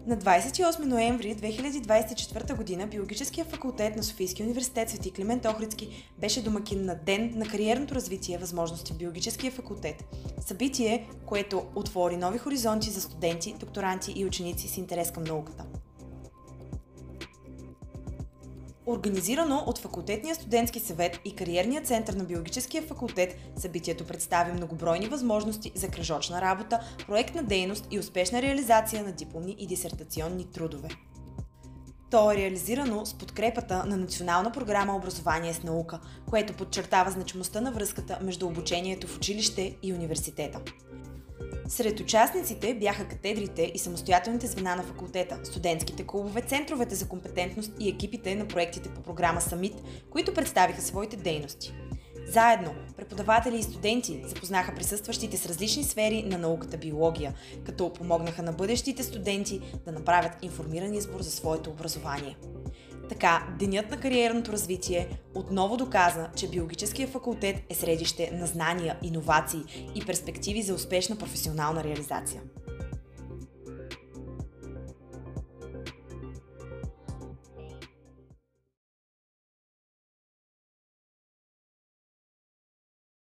На 28 ноември 2024 г. Биологическия факултет на Софийския университет Свети Климент Охридски беше домакин на Ден на кариерното развитие и възможности в Биологическия факултет. Събитие, което отвори нови хоризонти за студенти, докторанти и ученици с интерес към науката. Организирано от Факултетния студентски съвет и Кариерния център на Биологическия факултет, събитието представи многобройни възможности за кръжочна работа, проектна дейност и успешна реализация на дипломни и дисертационни трудове. То е реализирано с подкрепата на Национална програма Образование с наука, което подчертава значимостта на връзката между обучението в училище и университета. Сред участниците бяха катедрите и самостоятелните звена на факултета, студентските клубове, центровете за компетентност и екипите на проектите по програма Самит, които представиха своите дейности. Заедно, преподаватели и студенти запознаха присъстващите с различни сфери на науката биология, като помогнаха на бъдещите студенти да направят информиран избор за своето образование. Така, Денят на кариерното развитие отново доказа, че Биологическия факултет е средище на знания, иновации и перспективи за успешна професионална реализация.